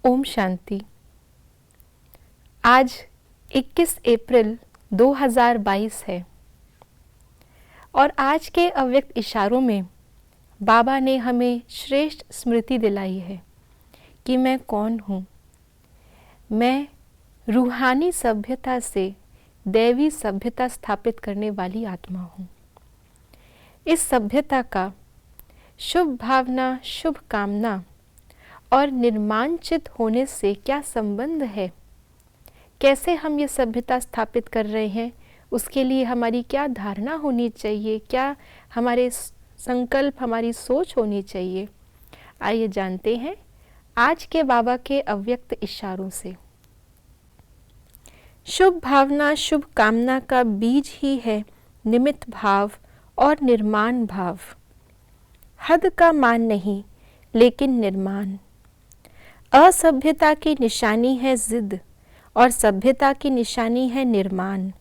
ओम शांति। आज 21 अप्रैल 2022 है और आज के अव्यक्त इशारों में बाबा ने हमें श्रेष्ठ स्मृति दिलाई है कि मैं कौन हूँ। मैं रूहानी सभ्यता से दैवी सभ्यता स्थापित करने वाली आत्मा हूँ। इस सभ्यता का शुभ भावना, शुभ कामना और निर्माणचित होने से क्या संबंध है, कैसे हम ये सभ्यता स्थापित कर रहे हैं, उसके लिए हमारी क्या धारणा होनी चाहिए, क्या हमारे संकल्प, हमारी सोच होनी चाहिए। आइए जानते हैं आज के बाबा के अव्यक्त इशारों से। शुभ भावना, शुभ कामना का बीज ही है निमित्त भाव और निर्माण भाव। हद का मान नहीं, लेकिन निर्माण। असभ्यता की निशानी है जिद और सभ्यता की निशानी है निर्माण।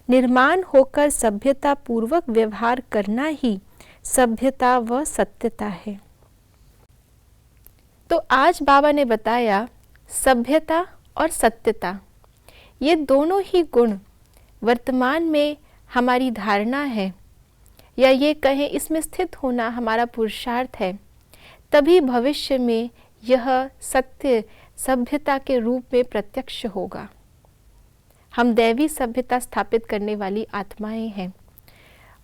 निर्माण होकर सभ्यता पूर्वक व्यवहार करना ही सभ्यता व सत्यता है। तो आज बाबा ने बताया सभ्यता और सत्यता, ये दोनों ही गुण वर्तमान में हमारी धारणा है, या ये कहें इसमें स्थित होना हमारा पुरुषार्थ है। तभी भविष्य में यह सत्य सभ्यता के रूप में प्रत्यक्ष होगा। हम दैवी सभ्यता स्थापित करने वाली आत्माएं हैं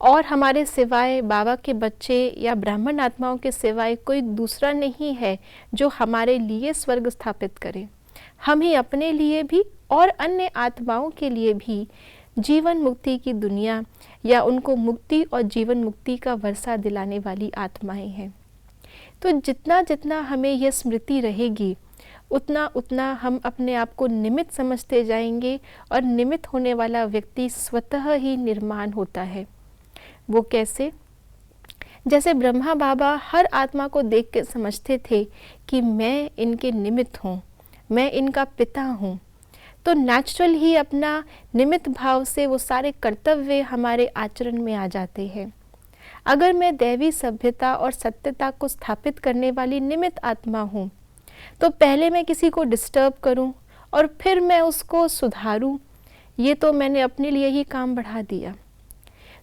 और हमारे सिवाय बाबा के बच्चे या ब्राह्मण आत्माओं के सिवाय कोई दूसरा नहीं है जो हमारे लिए स्वर्ग स्थापित करे। हम ही अपने लिए भी और अन्य आत्माओं के लिए भी जीवन मुक्ति की दुनिया या उनको मुक्ति और जीवन मुक्ति का वर्षा दिलाने वाली आत्माएं हैं। तो जितना जितना हमें यह स्मृति रहेगी, उतना उतना हम अपने आप को निमित्त समझते जाएंगे और निमित्त होने वाला व्यक्ति स्वतः ही निर्माण होता है। वो कैसे? जैसे ब्रह्मा बाबा हर आत्मा को देख के समझते थे कि मैं इनके निमित्त हूँ, मैं इनका पिता हूँ, तो नेचुरल ही अपना निमित्त भाव से वो सारे कर्तव्य हमारे आचरण में आ जाते हैं। अगर मैं दैवी सभ्यता और सत्यता को स्थापित करने वाली निमित्त आत्मा हूँ, तो पहले मैं किसी को डिस्टर्ब करूँ और फिर मैं उसको सुधारूँ, ये तो मैंने अपने लिए ही काम बढ़ा दिया।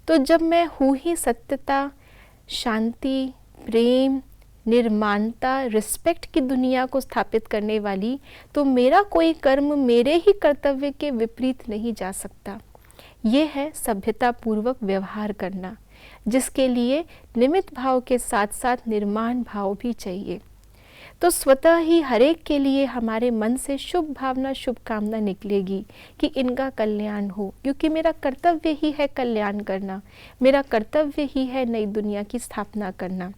तो जब मैं हूँ ही सत्यता, शांति, प्रेम, निर्माणता, रिस्पेक्ट की दुनिया को स्थापित करने वाली, तो मेरा कोई कर्म मेरे ही कर्तव्य के विपरीत नहीं जा सकता। ये है सभ्यता पूर्वक व्यवहार करना, जिसके लिए निमित्त भाव के साथ साथ निर्माण भाव भी चाहिए। तो स्वतः ही हरेक के लिए हमारे मन से शुभ भावना, शुभ कामना निकलेगी कि इनका कल्याण हो, क्योंकि मेरा कर्तव्य ही है कल्याण करना, मेरा कर्तव्य ही है नई दुनिया की स्थापना करना।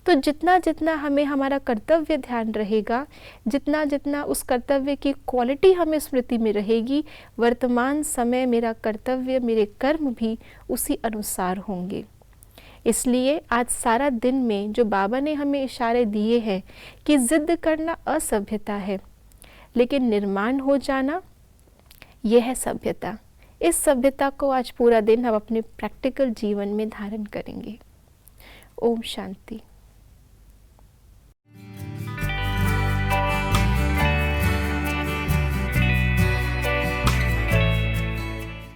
तो जितना जितना हमें हमारा कर्तव्य ध्यान रहेगा, जितना जितना उस कर्तव्य की क्वालिटी हमें स्मृति में रहेगी, वर्तमान समय मेरा कर्तव्य, मेरे कर्म भी उसी अनुसार होंगे। इसलिए आज सारा दिन में जो बाबा ने हमें इशारे दिए हैं कि जिद करना असभ्यता है, लेकिन निर्माण हो जाना यह है सभ्यता। इस सभ्यता को आज पूरा दिन हम अपने प्रैक्टिकल जीवन में धारण करेंगे। ओम शांति।